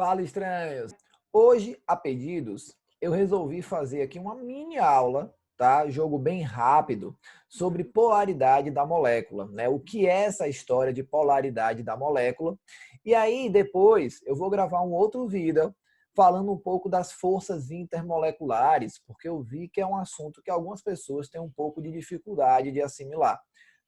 Fala, estranhos! Hoje, a pedidos, eu resolvi fazer aqui uma mini aula, tá? Jogo bem rápido, sobre polaridade da molécula, né? O que é essa história de polaridade da molécula? E aí, depois, eu vou gravar um outro vídeo falando um pouco das forças intermoleculares, porque eu vi que é um assunto que algumas pessoas têm um pouco de dificuldade de assimilar.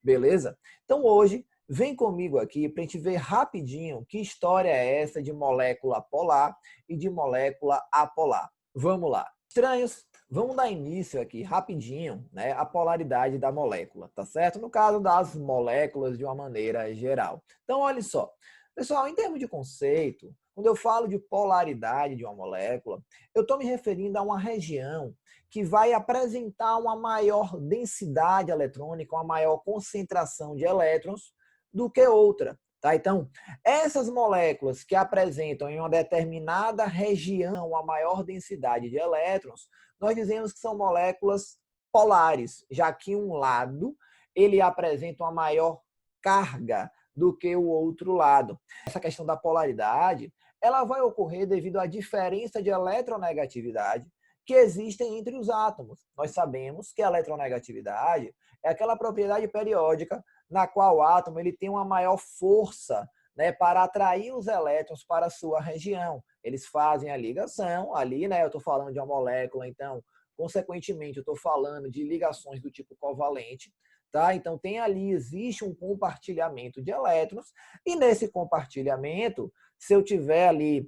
Beleza? Então, hoje, vem comigo aqui para a gente ver rapidinho que história é essa de molécula polar e de molécula apolar. Vamos lá. Estranhos, vamos dar início aqui rapidinho, né, à polaridade da molécula, tá certo? No caso das moléculas de uma maneira geral. Então, olha só. Pessoal, em termos de conceito, quando eu falo de polaridade de uma molécula, eu estou me referindo a uma região que vai apresentar uma maior densidade eletrônica, uma maior concentração de elétrons do que outra. Tá? Então, essas moléculas que apresentam em uma determinada região a maior densidade de elétrons, nós dizemos que são moléculas polares, já que um lado ele apresenta uma maior carga do que o outro lado. Essa questão da polaridade, ela vai ocorrer devido à diferença de eletronegatividade que existem entre os átomos. Nós sabemos que a eletronegatividade é aquela propriedade periódica na qual o átomo ele tem uma maior força, né, para atrair os elétrons para a sua região. Eles fazem a ligação ali, né? Eu estou falando de uma molécula, então, consequentemente, eu estou falando de ligações do tipo covalente. Tá? Então, tem ali, existe um compartilhamento de elétrons, e nesse compartilhamento, se eu tiver ali,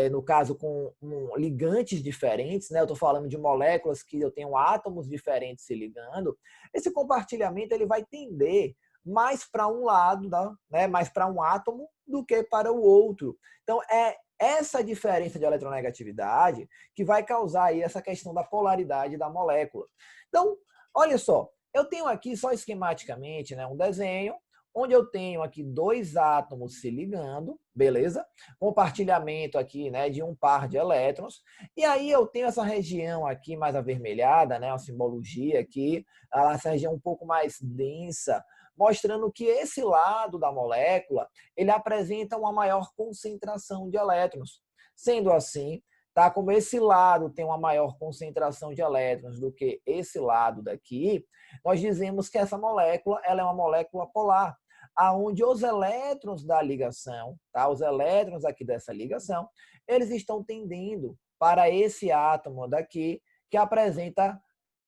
no caso, com ligantes diferentes, né? Eu estou falando de moléculas que eu tenho átomos diferentes se ligando, esse compartilhamento ele vai tender mais para um lado, né? Mais para um átomo do que para o outro. Então, é essa diferença de eletronegatividade que vai causar aí essa questão da polaridade da molécula. Então, olha só, eu tenho aqui só esquematicamente, né, um desenho onde eu tenho aqui dois átomos se ligando, beleza? Compartilhamento aqui, né, de um par de elétrons. E aí eu tenho essa região aqui mais avermelhada, né, uma simbologia aqui, essa região um pouco mais densa, mostrando que esse lado da molécula, ele apresenta uma maior concentração de elétrons. Sendo assim, tá? Como esse lado tem uma maior concentração de elétrons do que esse lado daqui, nós dizemos que essa molécula ela é uma molécula polar, aonde os elétrons da ligação, tá? Os elétrons aqui dessa ligação, eles estão tendendo para esse átomo daqui que apresenta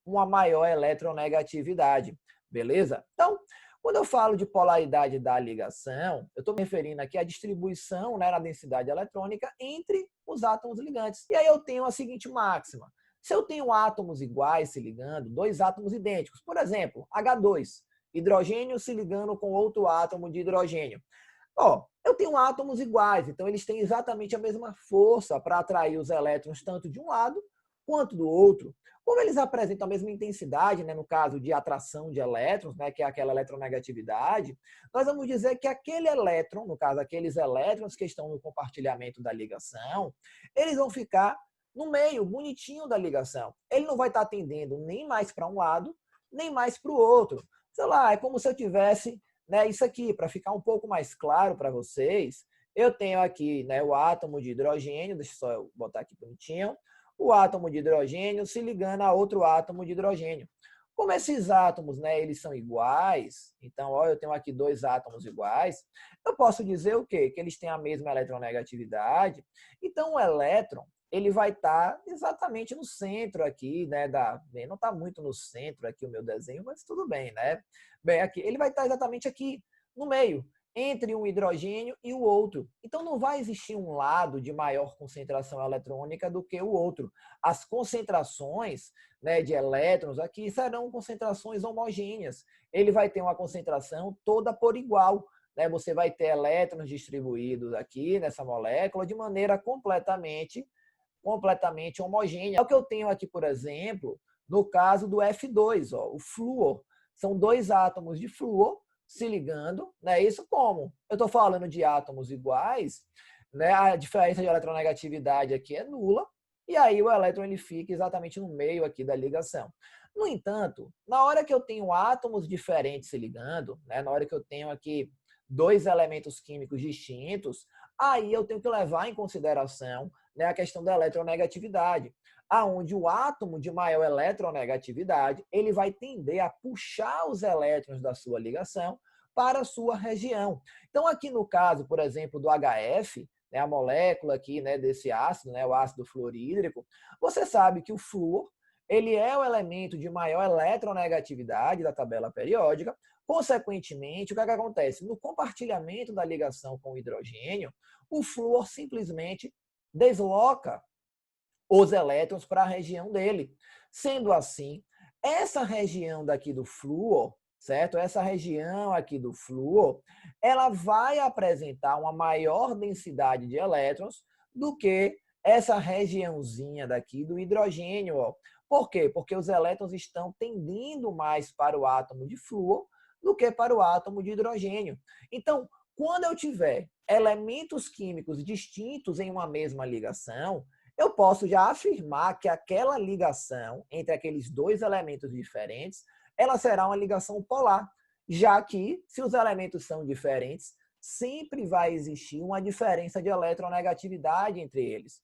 uma maior eletronegatividade, beleza? Então, quando eu falo de polaridade da ligação, eu estou me referindo aqui à distribuição, né, na densidade eletrônica entre os átomos ligantes. E aí eu tenho a seguinte máxima. Se eu tenho átomos iguais se ligando, dois átomos idênticos, por exemplo, H2, hidrogênio se ligando com outro átomo de hidrogênio. Ó, eu tenho átomos iguais, então eles têm exatamente a mesma força para atrair os elétrons tanto de um lado quanto do outro. Como eles apresentam a mesma intensidade, né, no caso de atração de elétrons, né, que é aquela eletronegatividade, nós vamos dizer que aquele elétron, no caso, aqueles elétrons que estão no compartilhamento da ligação, eles vão ficar no meio, bonitinho da ligação. Ele não vai estar tendendo nem mais para um lado, nem mais para o outro. Sei lá, é como se eu tivesse, né, isso aqui, para ficar um pouco mais claro para vocês, eu tenho aqui, né, o átomo de hidrogênio, deixa eu só botar aqui bonitinho, o átomo de hidrogênio se ligando a outro átomo de hidrogênio. Como esses átomos, né, eles são iguais, então, ó, eu tenho aqui dois átomos iguais, eu posso dizer o quê? Que eles têm a mesma eletronegatividade. Então, o elétron, ele vai estar exatamente no centro aqui, né, bem, não está muito no centro aqui o meu desenho, mas tudo bem, né? Bem, aqui, ele vai estar exatamente aqui no meio, entre um hidrogênio e o outro. Então, não vai existir um lado de maior concentração eletrônica do que o outro. As concentrações, né, de elétrons aqui serão concentrações homogêneas. Ele vai ter uma concentração toda por igual. Né? Você vai ter elétrons distribuídos aqui nessa molécula de maneira completamente homogênea. É o que eu tenho aqui, por exemplo, no caso do F2, ó, o flúor. São dois átomos de flúor se ligando, né? Isso como? Eu estou falando de átomos iguais, né? A diferença de eletronegatividade aqui é nula, e aí o elétron ele fica exatamente no meio aqui da ligação. No entanto, na hora que eu tenho átomos diferentes se ligando, né? Na hora que eu tenho aqui dois elementos químicos distintos, aí eu tenho que levar em consideração, né, a questão da eletronegatividade, aonde o átomo de maior eletronegatividade, ele vai tender a puxar os elétrons da sua ligação para a sua região. Então, aqui no caso, por exemplo, do HF, né, a molécula aqui, né, desse ácido, né, o ácido fluorídrico, você sabe que o flúor, ele é o elemento de maior eletronegatividade da tabela periódica. Consequentemente, o que acontece? No compartilhamento da ligação com o hidrogênio, o flúor simplesmente desloca os elétrons para a região dele. Sendo assim, essa região daqui do flúor, certo? Essa região aqui do flúor, ela vai apresentar uma maior densidade de elétrons do que essa regiãozinha daqui do hidrogênio. Ó. Por quê? Porque os elétrons estão tendendo mais para o átomo de flúor do que para o átomo de hidrogênio. Então, quando eu tiver elementos químicos distintos em uma mesma ligação, eu posso já afirmar que aquela ligação entre aqueles dois elementos diferentes, ela será uma ligação polar, já que, se os elementos são diferentes, sempre vai existir uma diferença de eletronegatividade entre eles.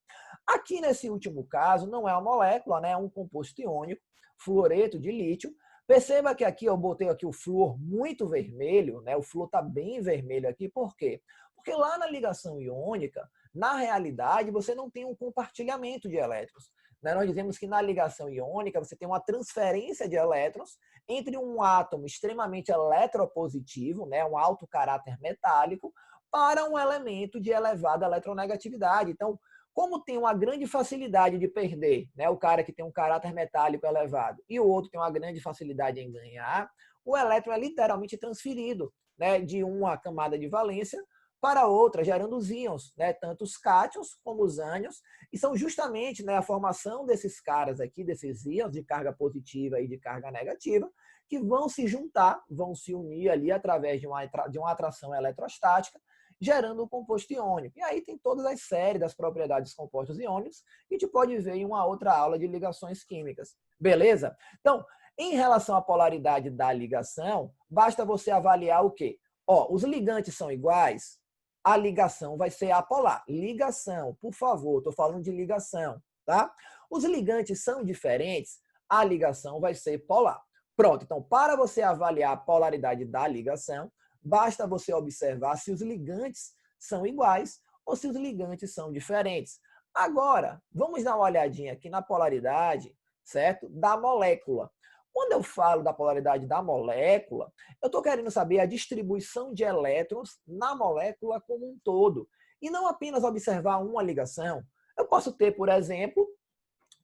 Aqui, nesse último caso, não é uma molécula, né? É um composto iônico, fluoreto de lítio. Perceba que aqui eu botei aqui o flúor muito vermelho, né? O flúor está bem vermelho aqui, por quê? Porque lá na ligação iônica, na realidade, você não tem um compartilhamento de elétrons. Nós dizemos que na ligação iônica você tem uma transferência de elétrons entre um átomo extremamente eletropositivo, né, um alto caráter metálico, para um elemento de elevada eletronegatividade. Então, como tem uma grande facilidade de perder, né, o cara que tem um caráter metálico elevado e o outro tem uma grande facilidade em ganhar, o elétron é literalmente transferido, né, de uma camada de valência para outra, gerando os íons, né? Tanto os cátions como os ânions, e são justamente, né, a formação desses caras aqui, desses íons de carga positiva e de carga negativa, que vão se juntar, vão se unir ali através de uma atração eletrostática, gerando um composto iônico. E aí tem todas as séries das propriedades dos compostos iônicos, que a gente pode ver em uma outra aula de ligações químicas. Beleza? Então, em relação à polaridade da ligação, basta você avaliar o quê? Ó, os ligantes são iguais? A ligação vai ser apolar. Ligação, por favor, estou falando de ligação, tá? Os ligantes são diferentes, a ligação vai ser polar. Pronto, então, para você avaliar a polaridade da ligação, basta você observar se os ligantes são iguais ou se os ligantes são diferentes. Agora, vamos dar uma olhadinha aqui na polaridade, certo? Da molécula. Quando eu falo da polaridade da molécula, eu estou querendo saber a distribuição de elétrons na molécula como um todo. E não apenas observar uma ligação. Eu posso ter, por exemplo,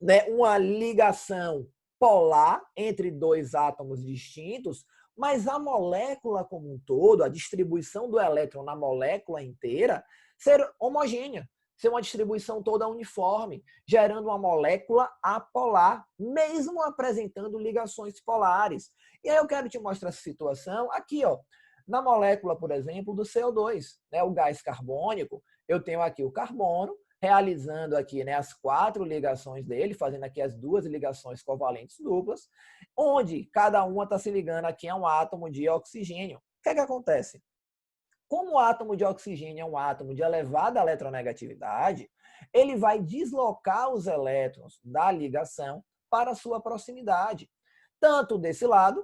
né, uma ligação polar entre dois átomos distintos, mas a molécula como um todo, a distribuição do elétron na molécula inteira, ser homogênea, ser uma distribuição toda uniforme, gerando uma molécula apolar, mesmo apresentando ligações polares. E aí eu quero te mostrar essa situação aqui, ó, na molécula, por exemplo, do CO2, né, o gás carbônico. Eu tenho aqui o carbono, realizando aqui, né, as 4 ligações dele, fazendo aqui as 2 ligações covalentes duplas, onde cada uma está se ligando aqui a um átomo de oxigênio. O que é que acontece? Como o átomo de oxigênio é um átomo de elevada eletronegatividade, ele vai deslocar os elétrons da ligação para a sua proximidade, tanto desse lado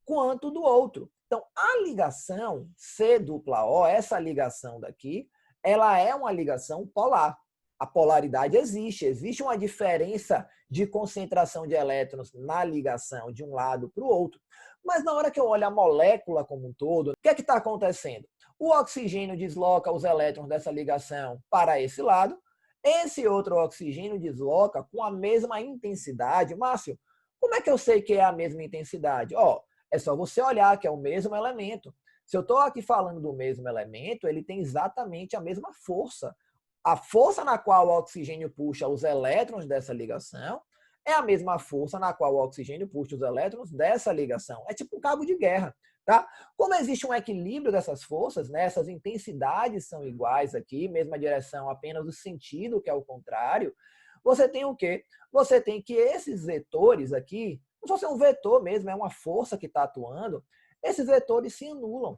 quanto do outro. Então, a ligação C-O, essa ligação daqui, ela é uma ligação polar. A polaridade existe uma diferença de concentração de elétrons na ligação de um lado para o outro. Mas na hora que eu olho a molécula como um todo, o que é que está acontecendo? O oxigênio desloca os elétrons dessa ligação para esse lado, esse outro oxigênio desloca com a mesma intensidade. Márcio, como é que eu sei que é a mesma intensidade? Ó, é só você olhar que é o mesmo elemento. Se eu estou aqui falando do mesmo elemento, ele tem exatamente a mesma força. A força na qual o oxigênio puxa os elétrons dessa ligação é a mesma força na qual o oxigênio puxa os elétrons dessa ligação. É tipo um cabo de guerra, tá? Como existe um equilíbrio dessas forças, né, essas intensidades são iguais aqui, mesma direção, apenas o sentido que é o contrário, você tem o quê? Você tem que esses vetores aqui, não só ser um vetor mesmo, é uma força que está atuando, esses vetores se anulam.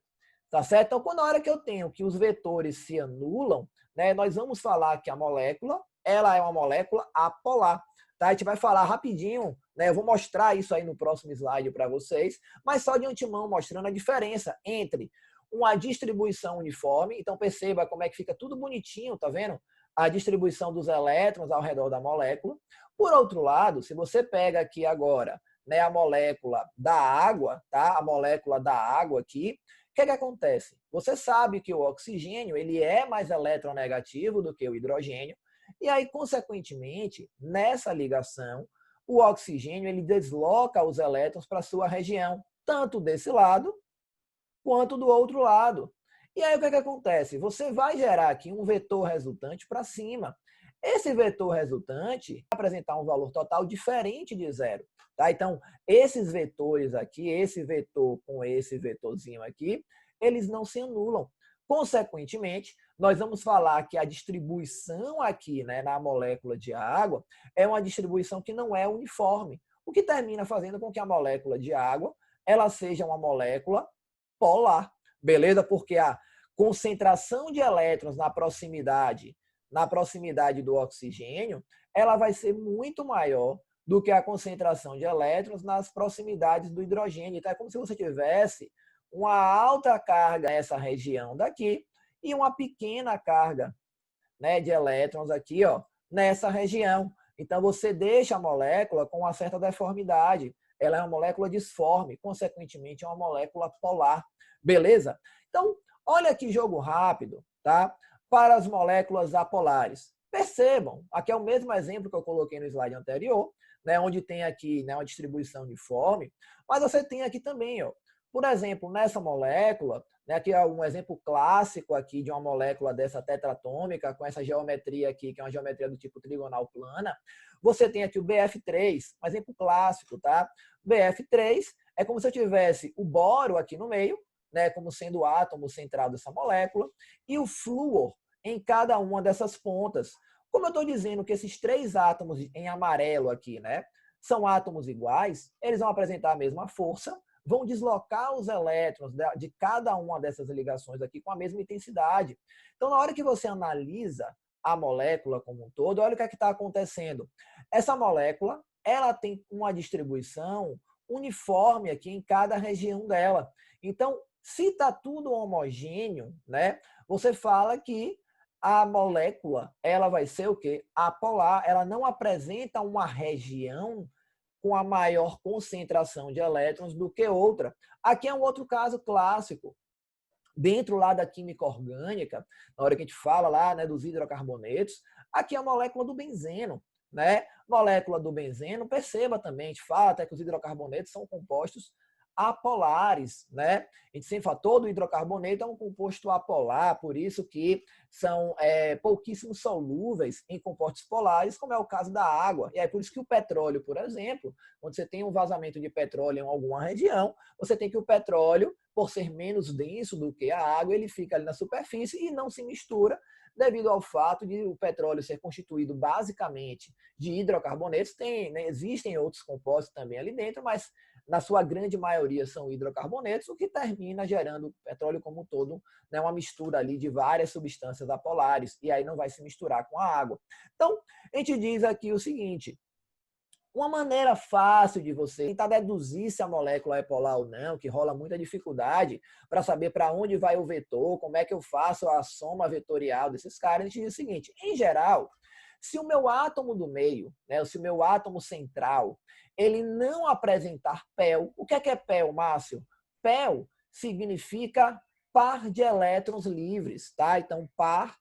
Tá certo? Então, quando a hora que eu tenho que os vetores se anulam, né, nós vamos falar que a molécula, ela é uma molécula apolar. Tá? A gente vai falar rapidinho, né? Eu vou mostrar isso aí no próximo slide para vocês, mas só de antemão mostrando a diferença entre uma distribuição uniforme. Então, perceba como é que fica tudo bonitinho, tá vendo? A distribuição dos elétrons ao redor da molécula. Por outro lado, se você pega aqui agora, né, a molécula da água, tá? A molécula da água aqui, o que acontece? Você sabe que o oxigênio ele é mais eletronegativo do que o hidrogênio, e aí, consequentemente, nessa ligação, o oxigênio ele desloca os elétrons para a sua região, tanto desse lado quanto do outro lado. E aí, o que acontece? Você vai gerar aqui um vetor resultante para cima. Esse vetor resultante vai apresentar um valor total diferente de zero. Tá? Então, esses vetores aqui, esse vetor com esse vetorzinho aqui, eles não se anulam. Consequentemente, nós vamos falar que a distribuição aqui, né, na molécula de água é uma distribuição que não é uniforme, o que termina fazendo com que a molécula de água ela seja uma molécula polar, beleza? Porque a concentração de elétrons na proximidade do oxigênio, ela vai ser muito maior do que a concentração de elétrons nas proximidades do hidrogênio. Então, é como se você tivesse uma alta carga nessa região daqui e uma pequena carga, né, de elétrons aqui, ó, nessa região. Então, você deixa a molécula com uma certa deformidade. Ela é uma molécula disforme, consequentemente, é uma molécula polar. Beleza? Então, olha que jogo rápido, tá? Para as moléculas apolares. Percebam, aqui é o mesmo exemplo que eu coloquei no slide anterior, né, onde tem aqui, né, uma distribuição uniforme, mas você tem aqui também, ó, por exemplo, nessa molécula, né, aqui é um exemplo clássico aqui de uma molécula dessa tetratômica, com essa geometria aqui, que é uma geometria do tipo trigonal plana. Você tem aqui o BF3, um exemplo clássico, tá? BF3 é como se eu tivesse o boro aqui no meio, né, como sendo o átomo central dessa molécula, e o flúor em cada uma dessas pontas. Como eu estou dizendo que esses três átomos em amarelo aqui, né, são átomos iguais, eles vão apresentar a mesma força, vão deslocar os elétrons de cada uma dessas ligações aqui com a mesma intensidade. Então, na hora que você analisa a molécula como um todo, olha o que é que está acontecendo. Essa molécula, ela tem uma distribuição uniforme aqui em cada região dela. Então, se está tudo homogêneo, né, você fala que a molécula ela vai ser o quê? Apolar. Ela não apresenta uma região com a maior concentração de elétrons do que outra. Aqui é um outro caso clássico. Dentro lá da química orgânica, na hora que a gente fala lá, né, dos hidrocarbonetos, aqui é a molécula do benzeno. Né? Molécula do benzeno, perceba também, a gente fala até que os hidrocarbonetos são compostos apolares, né? A gente sempre fala, todo hidrocarboneto é um composto apolar, por isso que são pouquíssimos solúveis em compostos polares, como é o caso da água. E é por isso que o petróleo, por exemplo, quando você tem um vazamento de petróleo em alguma região, você tem que o petróleo, por ser menos denso do que a água, ele fica ali na superfície e não se mistura, devido ao fato de o petróleo ser constituído basicamente de hidrocarbonetos. Né, existem outros compostos também ali dentro, mas na sua grande maioria são hidrocarbonetos, o que termina gerando o petróleo como um todo, né, uma mistura ali de várias substâncias apolares, e aí não vai se misturar com a água. Então, a gente diz aqui o seguinte, uma maneira fácil de você tentar deduzir se a molécula é polar ou não, que rola muita dificuldade para saber para onde vai o vetor, como é que eu faço a soma vetorial desses caras, a gente diz o seguinte, em geral, se o meu átomo do meio, né, se o meu átomo central, ele não apresentar PEL, o que é PEL, Márcio? PEL significa par de elétrons livres, tá? Então, par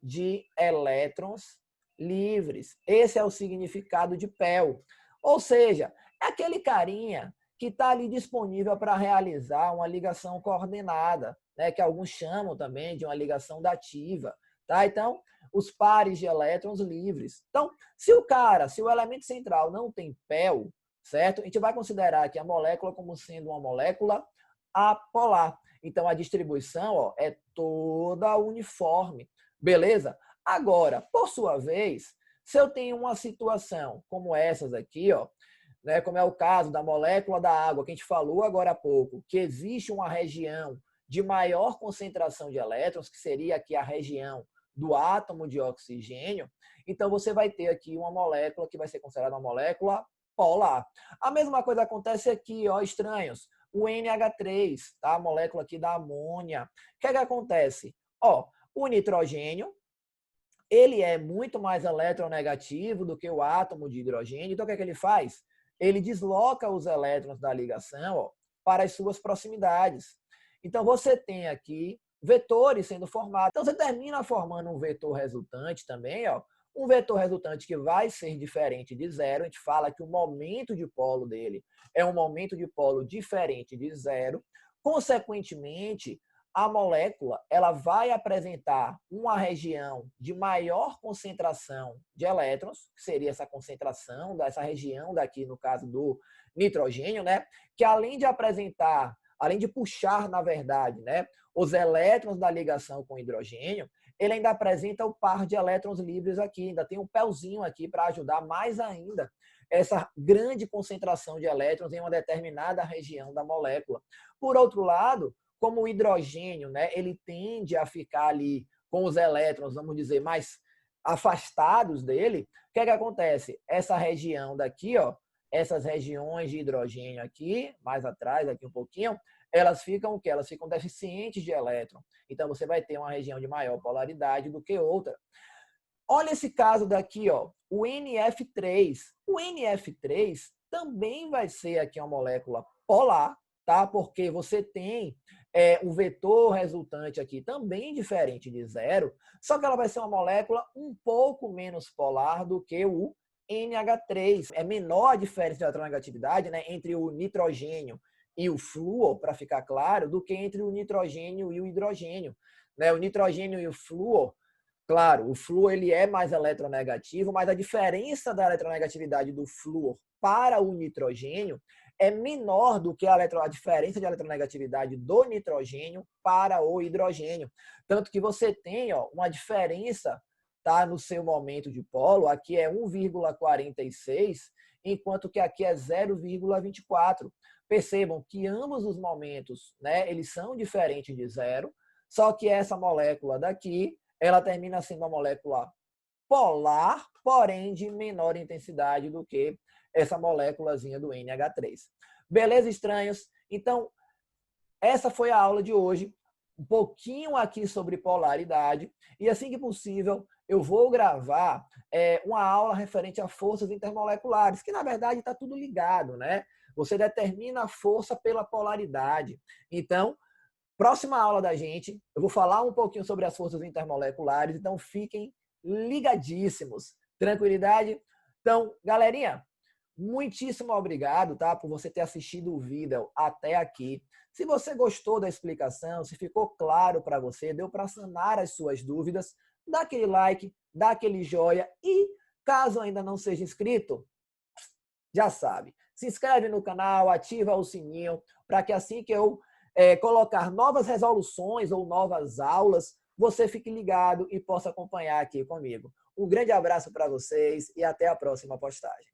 de elétrons livres. Esse é o significado de PEL. Ou seja, é aquele carinha que está ali disponível para realizar uma ligação coordenada, né, que alguns chamam também de uma ligação dativa. Tá? Então, os pares de elétrons livres. Então, se o elemento central não tem PEL, certo? A gente vai considerar aqui a molécula como sendo uma molécula apolar. Então, a distribuição, ó, é toda uniforme. Beleza? Agora, por sua vez, se eu tenho uma situação como essas aqui, ó, né, como é o caso da molécula da água, que a gente falou agora há pouco, que existe uma região de maior concentração de elétrons, que seria aqui a região do átomo de oxigênio, então você vai ter aqui uma molécula que vai ser considerada uma molécula polar. A mesma coisa acontece aqui, ó, estranhos. O NH3, tá? A molécula aqui da amônia. O que é que acontece? Ó, o nitrogênio, ele é muito mais eletronegativo do que o átomo de hidrogênio. Então, o que é que ele faz? Ele desloca os elétrons da ligação, ó, para as suas proximidades. Então, você tem aqui vetores sendo formados. Então, você termina formando um vetor resultante também, ó, um vetor resultante que vai ser diferente de zero. A gente fala que o momento de polo dele é um momento de polo diferente de zero. Consequentemente, a molécula ela vai apresentar uma região de maior concentração de elétrons, que seria essa concentração dessa região daqui, no caso do nitrogênio, né? Que além de apresentar, além de puxar, na verdade, né, os elétrons da ligação com o hidrogênio, ele ainda apresenta o par de elétrons livres aqui, ainda tem um pelzinho aqui para ajudar mais ainda essa grande concentração de elétrons em uma determinada região da molécula. Por outro lado, como o hidrogênio, né, ele tende a ficar ali com os elétrons, vamos dizer, mais afastados dele, o que é que acontece? Essa região daqui, ó, essas regiões de hidrogênio aqui, mais atrás, aqui um pouquinho, elas ficam o quê? Elas ficam deficientes de elétron. Então, você vai ter uma região de maior polaridade do que outra. Olha esse caso daqui, ó, o NF3. O NF3 também vai ser aqui uma molécula polar, tá? Porque você tem um vetor resultante aqui também diferente de zero, só que ela vai ser uma molécula um pouco menos polar do que o NH3. É menor a diferença de eletronegatividade, né, entre o nitrogênio e o flúor, para ficar claro, do que entre o nitrogênio e o hidrogênio. Né? O nitrogênio e o flúor, claro, o flúor ele é mais eletronegativo, mas a diferença da eletronegatividade do flúor para o nitrogênio é menor do que a diferença de eletronegatividade do nitrogênio para o hidrogênio. Tanto que você tem, ó, uma diferença, tá, no seu momento de polo, aqui é 1,46, enquanto que aqui é 0,24. Percebam que ambos os momentos, né, eles são diferentes de zero, só que essa molécula daqui, ela termina sendo uma molécula polar, porém de menor intensidade do que essa moléculazinha do NH3. Beleza, estranhos? Então, essa foi a aula de hoje. Um pouquinho aqui sobre polaridade. E assim que possível, eu vou gravar uma aula referente a forças intermoleculares, que na verdade está tudo ligado, né? Você determina a força pela polaridade. Então, próxima aula da gente, eu vou falar um pouquinho sobre as forças intermoleculares, então fiquem ligadíssimos. Tranquilidade? Então, galerinha, muitíssimo obrigado, tá, por você ter assistido o vídeo até aqui. Se você gostou da explicação, se ficou claro para você, deu para sanar as suas dúvidas, dá aquele like, dá aquele joia e, caso ainda não seja inscrito, já sabe, se inscreve no canal, ativa o sininho, para que assim que eu colocar novas resoluções ou novas aulas, você fique ligado e possa acompanhar aqui comigo. Um grande abraço para vocês e até a próxima postagem.